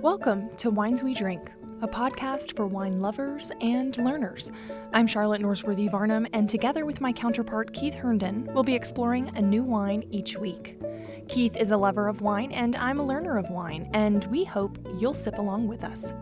Welcome to Wines We Drink, a podcast for wine lovers and learners. I'm Charlotte Norsworthy Varnum, and together with my counterpart Keith Herndon, we'll be exploring a new wine each week. Keith is a lover of wine, and I'm a learner of wine, and we hope you'll sip along with us.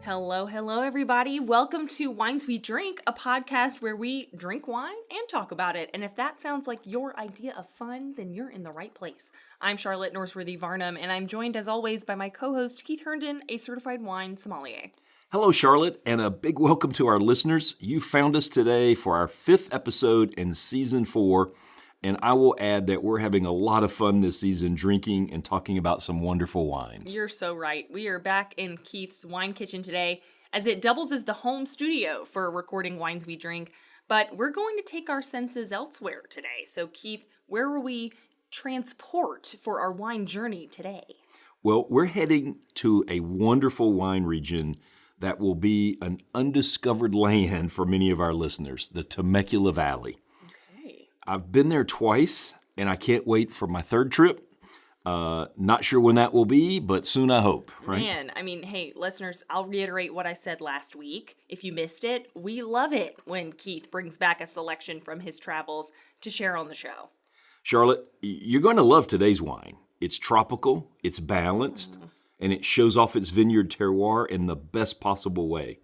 Hello, everybody. Welcome to Wines We Drink, a podcast where we drink wine and talk about it. And if that sounds like your idea of fun, then you're in the right place. I'm Charlotte Norsworthy Varnum, and I'm joined as always by my co-host Keith Herndon, a certified wine sommelier. Hello, Charlotte, and a big welcome to our listeners. You found us today for our 5th episode in Season 4, and I will add that we're having a lot of fun this season drinking and talking about some wonderful wines. You're so right. We are back in Keith's wine kitchen today as it doubles as the home studio for recording Wines We Drink, but we're going to take our senses elsewhere today. So, Keith, where will we transport for our wine journey today? Well, we're heading to a wonderful wine region that will be an undiscovered land for many of our listeners, the Temecula Valley. I've been there twice, and I can't wait for my third trip. Not sure when that will be, but soon I hope, right? Man, I mean, hey, listeners, I'll reiterate what I said last week. If you missed it, we love it when Keith brings back a selection from his travels to share on the show. Charlotte, you're going to love today's wine. It's tropical, it's balanced, and it shows off its vineyard terroir in the best possible way.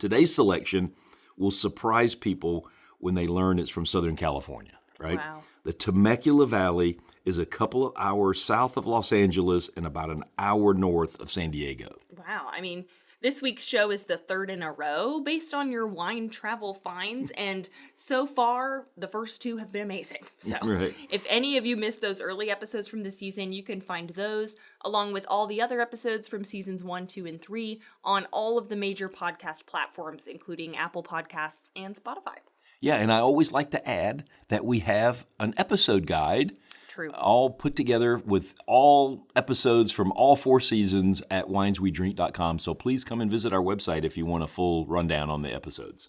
Today's selection will surprise people when they learn it's from Southern California, right? Wow. The Temecula Valley is a couple of hours south of Los Angeles and about an hour north of San Diego. Wow. I mean, this week's show is the third in a row based on your wine travel finds, and so far, the first two have been amazing. So right. If any of you missed those early episodes from the season, you can find those, along with all the other episodes from seasons 1, 2, and 3 on all of the major podcast platforms, including Apple Podcasts and Spotify. Yeah, and I always like to add that we have an episode guide. True. All put together with all episodes from all 4 seasons at wineswedrink.com. So please come and visit our website if you want a full rundown on the episodes.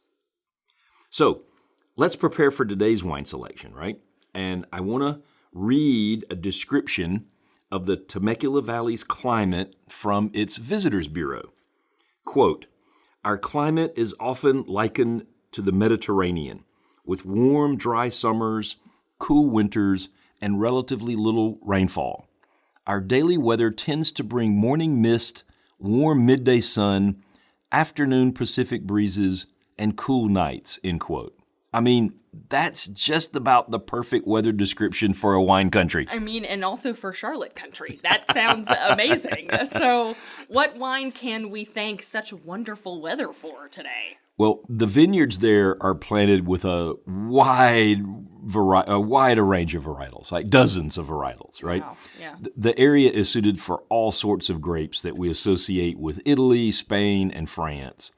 So let's prepare for today's wine selection, right? And I want to read a description of the Temecula Valley's climate from its Visitors Bureau. Quote, "Our climate is often likened to the Mediterranean, with warm, dry summers, cool winters, and relatively little rainfall. Our daily weather tends to bring morning mist, warm midday sun, afternoon Pacific breezes, and cool nights," end quote. I mean, that's just about the perfect weather description for a wine country. I mean, and also for Charlotte country. That sounds amazing. So what wine can we thank such wonderful weather for today? Well, the vineyards there are planted with a wide range of varietals, like dozens of varietals, right? Wow. Yeah. The area is suited for all sorts of grapes that we associate with Italy, Spain, and France.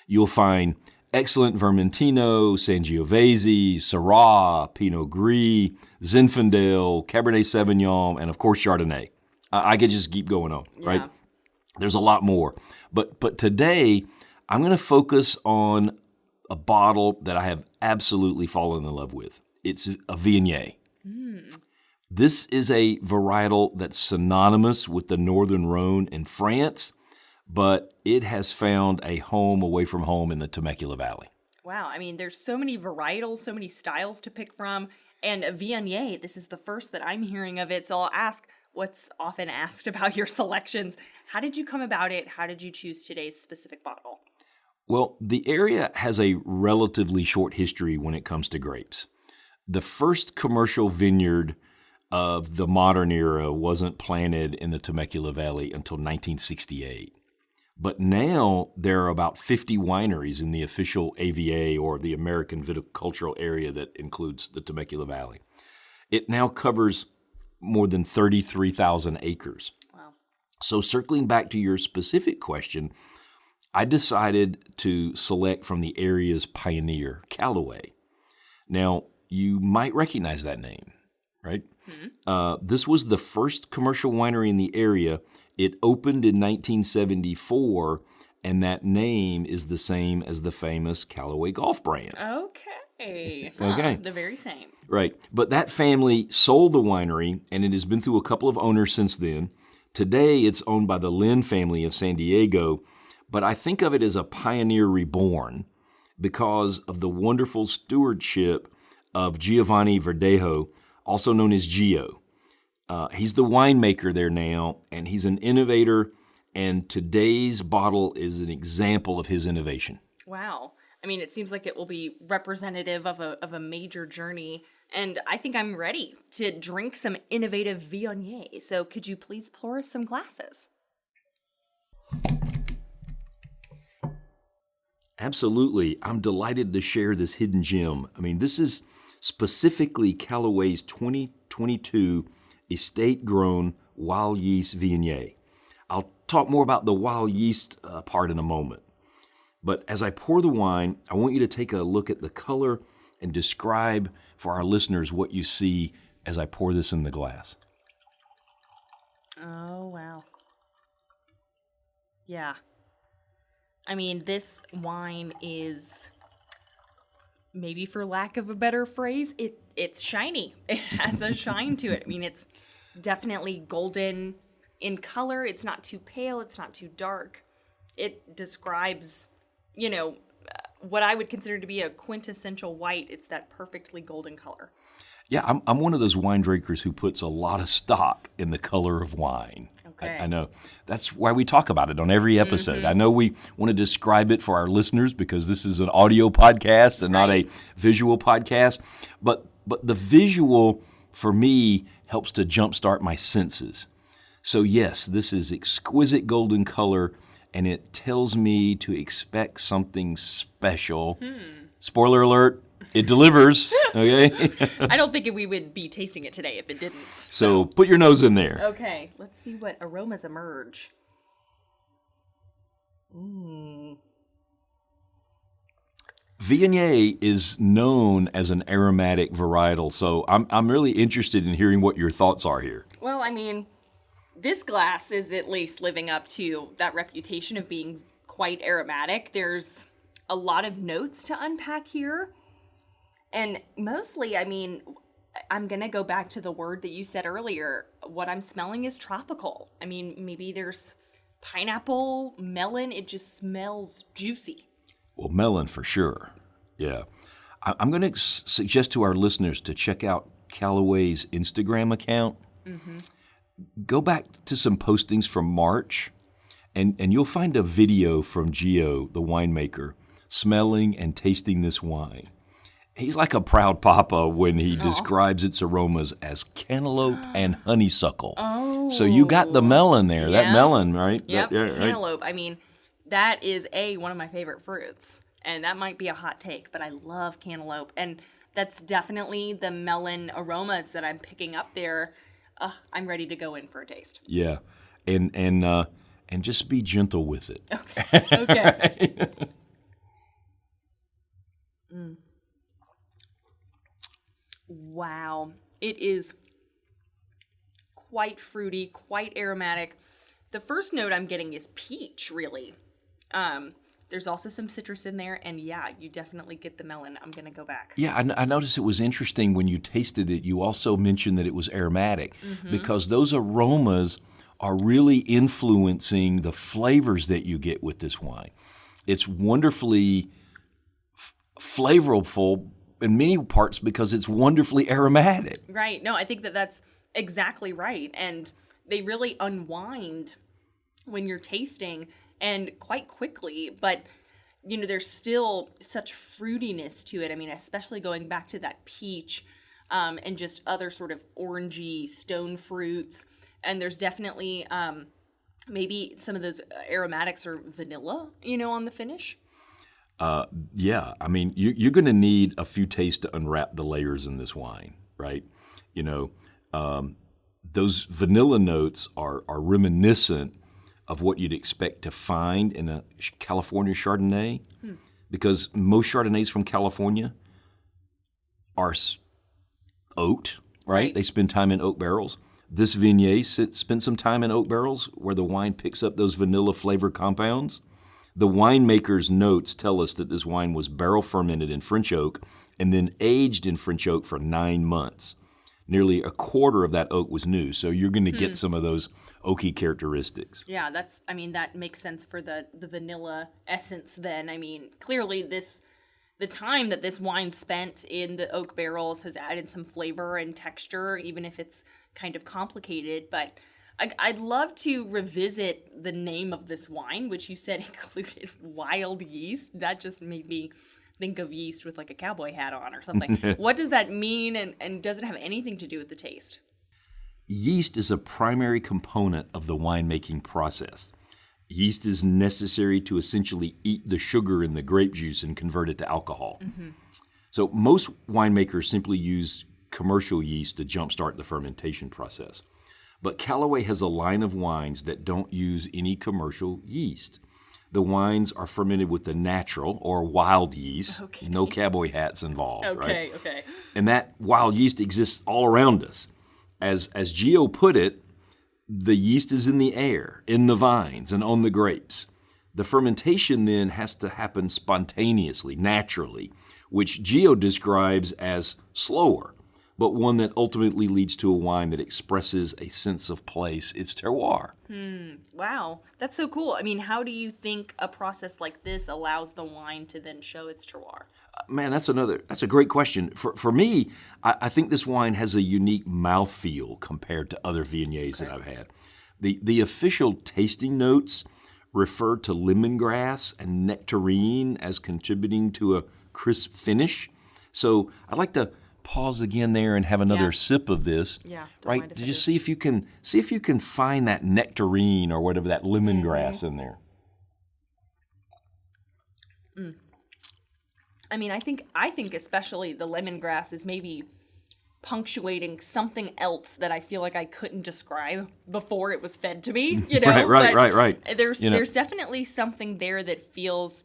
You'll find excellent Vermentino, Sangiovese, Syrah, Pinot Gris, Zinfandel, Cabernet Sauvignon, and of course Chardonnay. I could just keep going on, right? Yeah. There's a lot more. But today, I'm going to focus on a bottle that I have absolutely fallen in love with. It's a Viognier. This is a varietal that's synonymous with the Northern Rhone in France, but it has found a home away from home in the Temecula Valley. Wow. I mean, there's so many varietals, so many styles to pick from. And a Viognier, this is the first that I'm hearing of it. So I'll ask what's often asked about your selections. How did you come about it? How did you choose today's specific bottle? Well, the area has a relatively short history when it comes to grapes. The first commercial vineyard of the modern era wasn't planted in the Temecula Valley until 1968. But now there are about 50 wineries in the official AVA, or the American Viticultural Area, that includes the Temecula Valley. It now covers more than 33,000 acres. Wow. So circling back to your specific question, I decided to select from the area's pioneer, Callaway. Now, you might recognize that name, right? This was the first commercial winery in the area. It opened in 1974, and that name is the same as the famous Callaway golf brand. Okay. Hey, Okay. The very same. Right. But that family sold the winery, and it has been through a couple of owners since then. Today, it's owned by the Lynn family of San Diego, but I think of it as a pioneer reborn because of the wonderful stewardship of Giovanni Verdejo, also known as Gio. He's the winemaker there now, and he's an innovator, and today's bottle is an example of his innovation. Wow. I mean, it seems like it will be representative of a major journey, and I think I'm ready to drink some innovative Viognier. So could you please pour us some glasses? Absolutely. I'm delighted to share this hidden gem. I mean, this is specifically Callaway's 2022 estate-grown wild yeast Viognier. I'll talk more about the wild yeast part in a moment. But as I pour the wine, I want you to take a look at the color and describe for our listeners what you see as I pour this in the glass. Oh, wow. Yeah. I mean, this wine is, maybe for lack of a better phrase, it's shiny. It has a shine to it. I mean, it's definitely golden in color. It's not too pale. It's not too dark. It describes, what I would consider to be a quintessential white. It's that perfectly golden color. Yeah, I'm one of those wine drinkers who puts a lot of stock in the color of wine. Okay. I know. That's why we talk about it on every episode. I know we want to describe it for our listeners because this is an audio podcast and not a visual podcast. But the visual, for me, helps to jumpstart my senses. So yes, this is exquisite golden color, and it tells me to expect something special. Spoiler alert, it delivers, okay? I don't think we would be tasting it today if it didn't. So put your nose in there. Okay, let's see what aromas emerge. Viognier is known as an aromatic varietal, so I'm really interested in hearing what your thoughts are here. Well, I mean, this glass is at least living up to that reputation of being quite aromatic. There's a lot of notes to unpack here. And mostly, I mean, I'm going to go back to the word that you said earlier. What I'm smelling is tropical. I mean, maybe there's pineapple, melon. It just smells juicy. Well, melon for sure. Yeah. I'm going to suggest to our listeners to check out Callaway's Instagram account. Go back to some postings from March, and you'll find a video from Gio, the winemaker, smelling and tasting this wine. He's like a proud papa when he describes its aromas as cantaloupe and honeysuckle. Oh. So you got the melon there. Yeah. That melon, right? Yep, right? cantaloupe. I mean, that is one of my favorite fruits. And that might be a hot take, but I love cantaloupe. And that's definitely the melon aromas that I'm picking up there. I'm ready to go in for a taste. Yeah. And just be gentle with it. Okay. Wow. It is quite fruity, quite aromatic. The first note I'm getting is peach, really. There's also some citrus in there, and yeah, you definitely get the melon. I'm going to go back. Yeah, I noticed it was interesting when you tasted it, you also mentioned that it was aromatic because those aromas are really influencing the flavors that you get with this wine. It's wonderfully flavorful in many parts because it's wonderfully aromatic. Right. No, I think that's exactly right. And they really unwind when you're tasting and quite quickly, but there's still such fruitiness to it. I mean, especially going back to that peach and just other sort of orangey stone fruits. And there's definitely maybe some of those aromatics or vanilla, on the finish. Yeah, I mean, you're going to need a few tastes to unwrap the layers in this wine, right? Those vanilla notes are reminiscent of what you'd expect to find in a California Chardonnay, because most Chardonnays from California are oaked, right? They spend time in oak barrels. This Viognier spent some time in oak barrels where the wine picks up those vanilla flavor compounds. The winemaker's notes tell us that this wine was barrel fermented in French oak and then aged in French oak for 9 months. Nearly a quarter of that oak was new, so you're going to get some of those oaky characteristics. Yeah, that makes sense for the vanilla essence then. I mean, clearly the time that this wine spent in the oak barrels has added some flavor and texture, even if it's kind of complicated. But I'd love to revisit the name of this wine, which you said included wild yeast. That just made me think of yeast with like a cowboy hat on or something. What does that mean, and does it have anything to do with the taste? Yeast is a primary component of the winemaking process. Yeast is necessary to essentially eat the sugar in the grape juice and convert it to alcohol. So most winemakers simply use commercial yeast to jumpstart the fermentation process. But Callaway has a line of wines that don't use any commercial yeast. The wines are fermented with the natural or wild yeast. Okay. No cowboy hats involved, right? Okay. And that wild yeast exists all around us. As Gio put it, the yeast is in the air, in the vines, and on the grapes. The fermentation then has to happen spontaneously, naturally, which Gio describes as slower, but one that ultimately leads to a wine that expresses a sense of place, its terroir. Wow, that's so cool. I mean, how do you think a process like this allows the wine to then show its terroir? Man, that's a great question. For me, I think this wine has a unique mouthfeel compared to other Viogniers that I've had. The official tasting notes refer to lemongrass and nectarine as contributing to a crisp finish. So I'd like to pause again there and have another sip of this. Yeah, right. To just see if you can find that nectarine or whatever, that lemongrass in there. I mean, I think especially the lemongrass is maybe punctuating something else that I feel like I couldn't describe before it was fed to me. You know, right. There's definitely something there that feels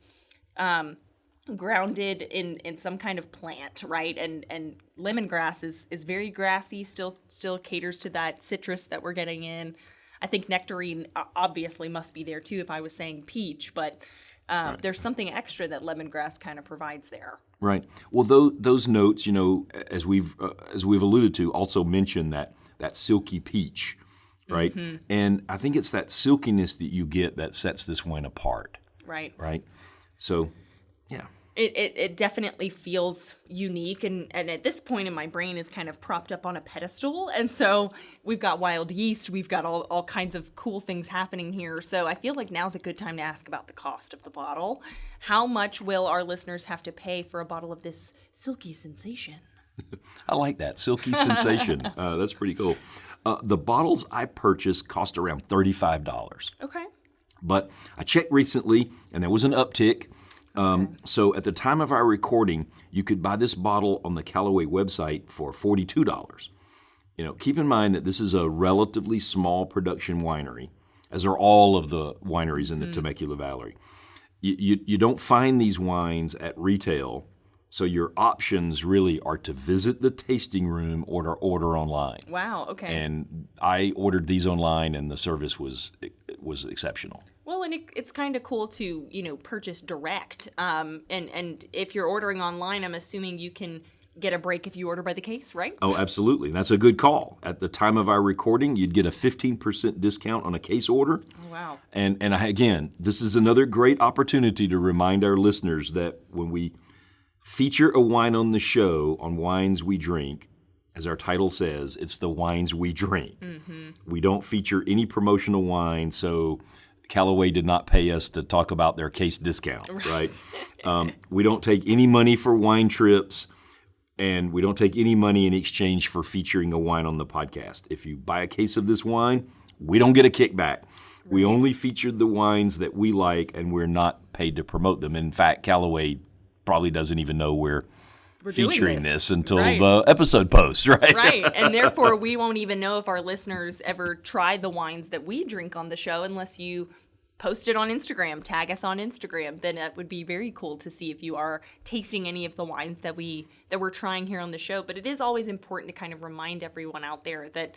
grounded in some kind of plant, right? And lemongrass is very grassy, still caters to that citrus that we're getting in. I think nectarine obviously must be there too if I was saying peach, but there's something extra that lemongrass kind of provides there. Right. Well, those notes, as we've alluded to, also mention that silky peach, right? Mm-hmm. And I think it's that silkiness that you get that sets this wine apart. Right. Right. So, yeah. It definitely feels unique, and at this point in my brain is kind of propped up on a pedestal, and so we've got wild yeast, we've got all kinds of cool things happening here, so I feel like now's a good time to ask about the cost of the bottle. How much will our listeners have to pay for a bottle of this silky sensation? I like that, silky sensation. That's pretty cool. The bottles I purchased cost around $35. Okay. But I checked recently, and there was an uptick. So at the time of our recording, you could buy this bottle on the Callaway website for $42. Keep in mind that this is a relatively small production winery, as are all of the wineries in the Temecula Valley. You don't find these wines at retail, so your options really are to visit the tasting room or order online. Wow, okay. And I ordered these online, and the service was exceptional. Well, and it's kind of cool to, purchase direct. And if you're ordering online, I'm assuming you can get a break if you order by the case, right? Oh, absolutely. That's a good call. At the time of our recording, you'd get a 15% discount on a case order. Oh, wow. And again, this is another great opportunity to remind our listeners that when we feature a wine on the show on Wines We Drink, as our title says, it's the wines we drink. Mm-hmm. We don't feature any promotional wine, so Callaway did not pay us to talk about their case discount, right? We don't take any money for wine trips, and we don't take any money in exchange for featuring a wine on the podcast. If you buy a case of this wine, we don't get a kickback. Right. We only featured the wines that we like, and we're not paid to promote them. In fact, Callaway probably doesn't even know we're featuring this until the episode posts, right? Right, and therefore we won't even know if our listeners ever try the wines that we drink on the show unless you post it on Instagram, tag us on Instagram. Then that would be very cool to see if you are tasting any of the wines that we're trying here on the show. But it is always important to kind of remind everyone out there that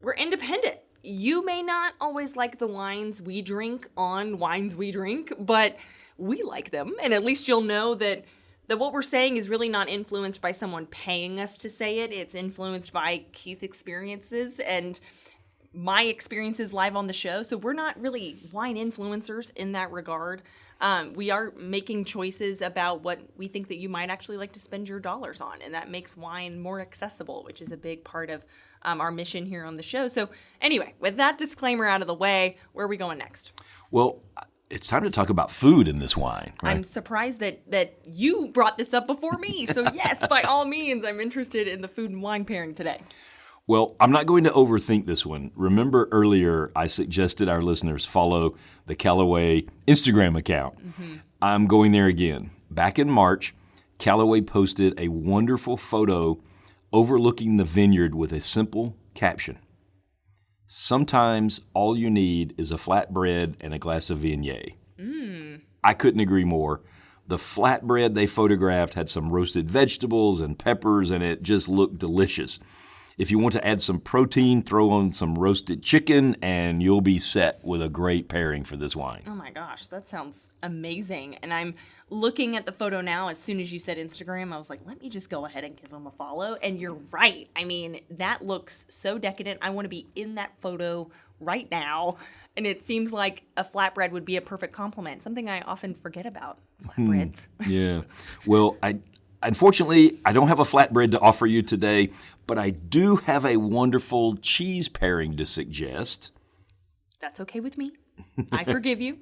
we're independent. You may not always like the wines we drink on Wines We Drink, but we like them, and at least you'll know that that what we're saying is really not influenced by someone paying us to say it. It's influenced by Keith's experiences and my experiences live on the show. So we're not really wine influencers in that regard. We are making choices about what we think that you might actually like to spend your dollars on. And that makes wine more accessible, which is a big part of our mission here on the show. So anyway, with that disclaimer out of the way, where are we going next? Well, it's time to talk about food in this wine, right? I'm surprised that you brought this up before me. So yes, by all means, I'm interested in the food and wine pairing today. Well, I'm not going to overthink this one. Remember earlier I suggested our listeners follow the Callaway Instagram account. I'm going there again. Back in March, Callaway posted a wonderful photo overlooking the vineyard with a simple caption. Sometimes all you need is a flatbread and a glass of Viognier. I couldn't agree more. The flatbread they photographed had some roasted vegetables and peppers, and it just looked delicious. If you want to add some protein, throw on some roasted chicken, and you'll be set with a great pairing for this wine. Oh my gosh, that sounds amazing. And I'm looking at the photo now. As soon as you said Instagram, I was like, let me just go ahead and give them a follow. And you're right. I mean, that looks so decadent. I want to be in that photo right now. And it seems like a flatbread would be a perfect complement, something I often forget about, flatbreads. Yeah. Well, unfortunately, I don't have a flatbread to offer you today, but I do have a wonderful cheese pairing to suggest. That's okay with me. I forgive you.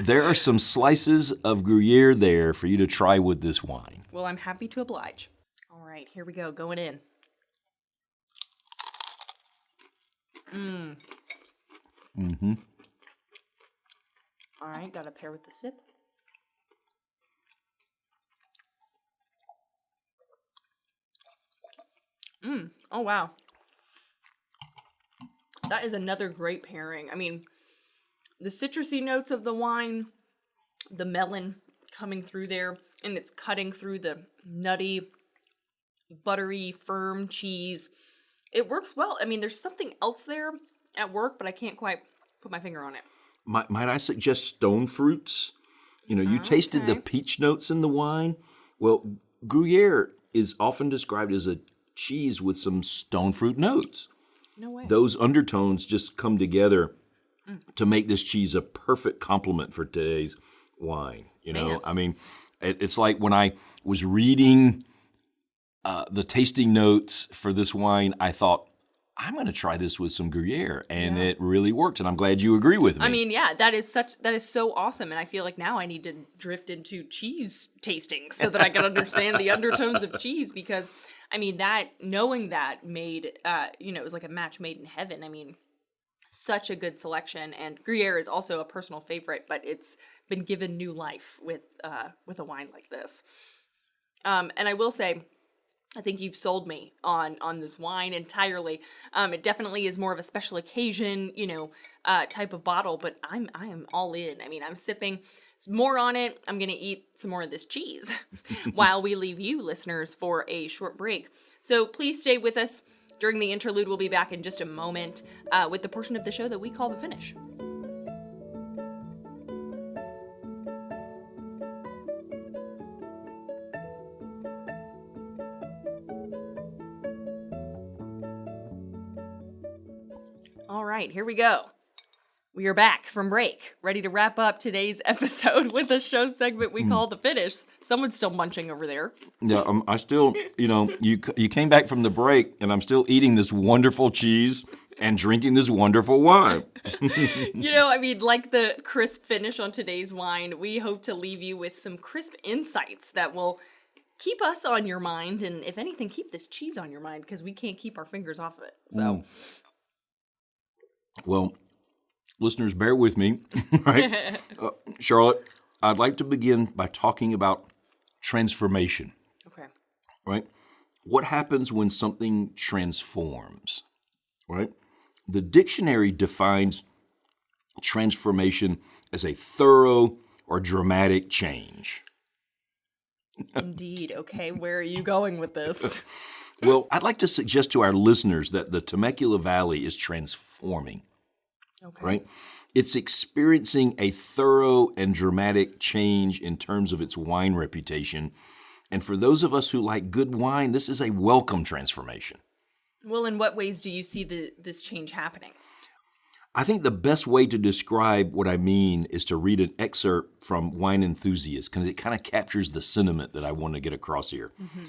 There are some slices of Gruyere there for you to try with this wine. Well, I'm happy to oblige. All right, here we go. Going in. All right, got to pair with the sip. Oh, wow. That is another great pairing. I mean, the citrusy notes of the wine, the melon coming through there, and it's cutting through the nutty, buttery, firm cheese. It works well. I mean, there's something else there at work, but I can't quite put my finger on it. Might I suggest stone fruits? You know, you tasted the peach notes in the wine. Well, Gruyere is often described as a cheese with some stone fruit notes. No way. Those undertones just come together to make this cheese a perfect complement for today's wine. You know, Man. I mean, it's like when I was reading the tasting notes for this wine, I thought, I'm going to try this with some Gruyere, and it really worked, and I'm glad you agree with me. I mean, yeah, that is so awesome, and I feel like now I need to drift into cheese tasting so that I can understand the undertones of cheese, because, I mean, knowing that made, it was like a match made in heaven. I mean, such a good selection, and Gruyere is also a personal favorite, but it's been given new life with a wine like this. And I will say, I think you've sold me on this wine entirely. It definitely is more of a special occasion, type of bottle, but I am all in. I mean, I'm sipping more on it. I'm going to eat some more of this cheese while we leave you listeners for a short break. So please stay with us during the interlude. We'll be back in just a moment with the portion of the show that we call The Finish. All right, here we go. We are back from break, ready to wrap up today's episode with a show segment we call The Finish. Someone's still munching over there. Yeah, I still, you came back from the break, and I'm still eating this wonderful cheese and drinking this wonderful wine. I mean, like the crisp finish on today's wine, we hope to leave you with some crisp insights that will keep us on your mind, and if anything, keep this cheese on your mind, because we can't keep our fingers off of it. So, Well, listeners, bear with me, right? Charlotte, I'd like to begin by talking about transformation. Okay. Right? What happens when something transforms, right? The dictionary defines transformation as a thorough or dramatic change. Indeed. Okay, where are you going with this? Well, I'd like to suggest to our listeners that the Temecula Valley is transforming. Okay. Right? It's experiencing a thorough and dramatic change in terms of its wine reputation. And for those of us who like good wine, this is a welcome transformation. Well, in what ways do you see this change happening? I think the best way to describe what I mean is to read an excerpt from Wine Enthusiast, because it kind of captures the sentiment that I want to get across here. Mm-hmm.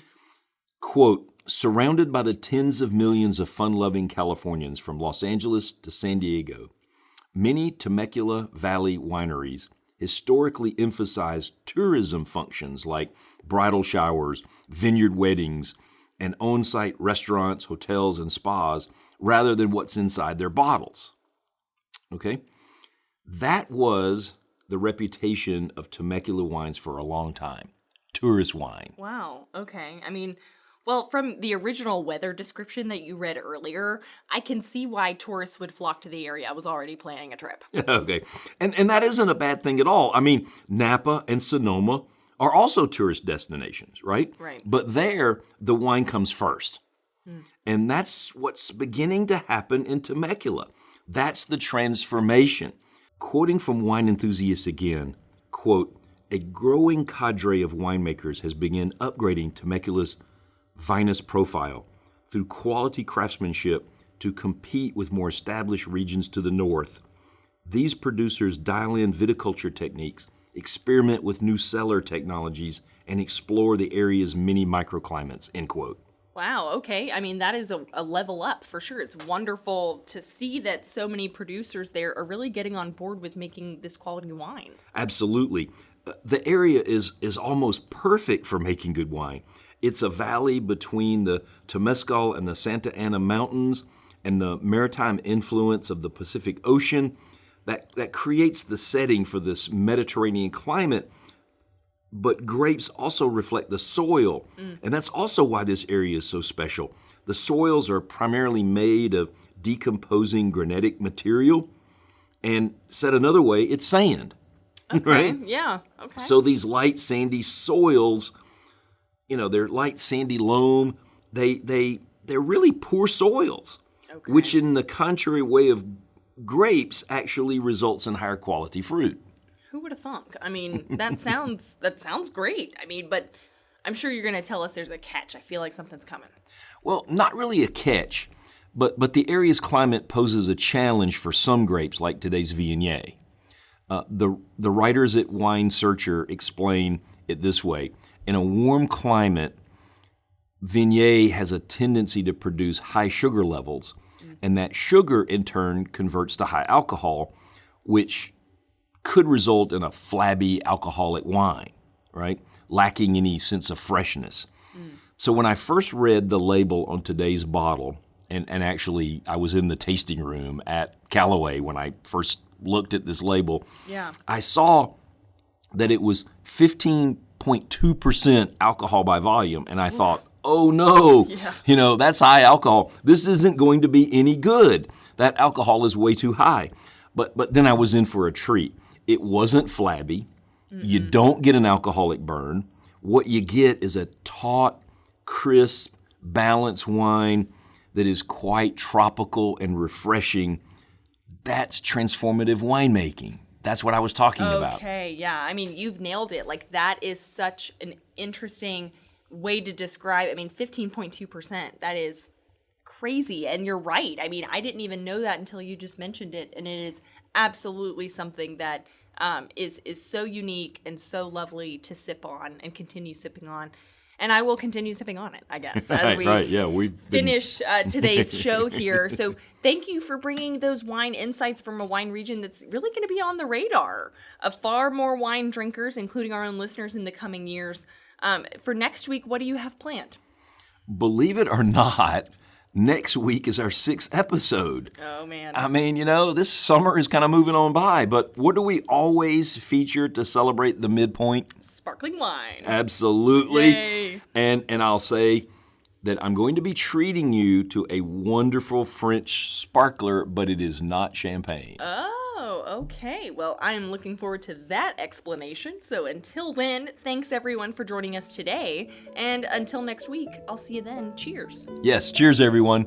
Quote, surrounded by the tens of millions of fun-loving Californians from Los Angeles to San Diego, many Temecula Valley wineries historically emphasize tourism functions like bridal showers, vineyard weddings, and on-site restaurants, hotels, and spas rather than what's inside their bottles. Okay? That was the reputation of Temecula wines for a long time. Tourist wine. Wow. Okay. I mean, well, from the original weather description that you read earlier, I can see why tourists would flock to the area. I was already planning a trip. Okay. And that isn't a bad thing at all. I mean, Napa and Sonoma are also tourist destinations, right? Right. But there, the wine comes first. And that's what's beginning to happen in Temecula. That's the transformation. Quoting from Wine Enthusiast again, quote, a growing cadre of winemakers has begun upgrading Temecula's vinous profile through quality craftsmanship to compete with more established regions to the north. These producers dial in viticulture techniques, experiment with new cellar technologies, and explore the area's many microclimates, end quote. Wow, okay. I mean, that is a level up for sure. It's wonderful to see that so many producers there are really getting on board with making this quality wine. Absolutely. The area is almost perfect for making good wine. It's a valley between the Temescal and the Santa Ana Mountains and the maritime influence of the Pacific Ocean that creates the setting for this Mediterranean climate. But grapes also reflect the soil, and that's also why this area is so special. The soils are primarily made of decomposing granitic material, and said another way, it's sand. Okay, right? Yeah, okay. So these light sandy soils, they're light sandy loam. They're really poor soils, okay. which in the contrary way of grapes actually results in higher quality fruit. Who would have thunk? I mean, that sounds great. I mean, but I'm sure you're going to tell us there's a catch. I feel like something's coming. Well, not really a catch, but the area's climate poses a challenge for some grapes like today's Viognier. The writers at Wine Searcher explain it this way. In a warm climate, Viognier has a tendency to produce high sugar levels, and that sugar in turn converts to high alcohol, which could result in a flabby alcoholic wine, right? Lacking any sense of freshness. So when I first read the label on today's bottle, and actually I was in the tasting room at Callaway when I first looked at this label, I saw that it was 15.2% alcohol by volume, and I thought, oh no, that's high alcohol. This isn't going to be any good. That alcohol is way too high. But then I was in for a treat. It wasn't flabby. You don't get an alcoholic burn. What you get is a taut, crisp, balanced wine that is quite tropical and refreshing. That's transformative winemaking. That's what I was talking about. Okay, yeah. I mean, you've nailed it. Like, that is such an interesting way to describe. I mean, 15.2%. That is crazy. And you're right. I mean, I didn't even know that until you just mentioned it. And it is absolutely something that is so unique and so lovely to sip on and continue sipping on. And I will continue sipping on it, I guess, as we finish today's show here. So thank you for bringing those wine insights from a wine region that's really going to be on the radar of far more wine drinkers, including our own listeners in the coming years. For next week, what do you have planned? Believe it or not, next week is our 6th episode. Oh, man. I mean, this summer is kind of moving on by, but what do we always feature to celebrate the midpoint? Sparkling wine. Absolutely. Yay. And I'll say that I'm going to be treating you to a wonderful French sparkler, but it is not champagne. Oh, okay. Well, I'm looking forward to that explanation. So until then, thanks everyone for joining us today. And until next week, I'll see you then. Cheers. Yes, cheers everyone.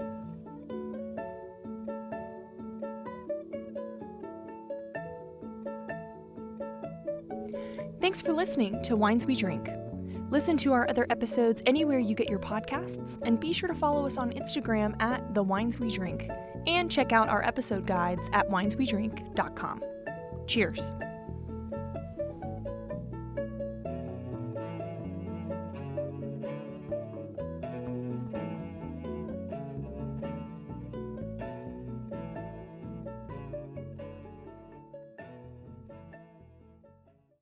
Thanks for listening to Wines We Drink. Listen to our other episodes anywhere you get your podcasts, and be sure to follow us on Instagram at The Wines We Drink, and check out our episode guides at wineswedrink.com. Cheers.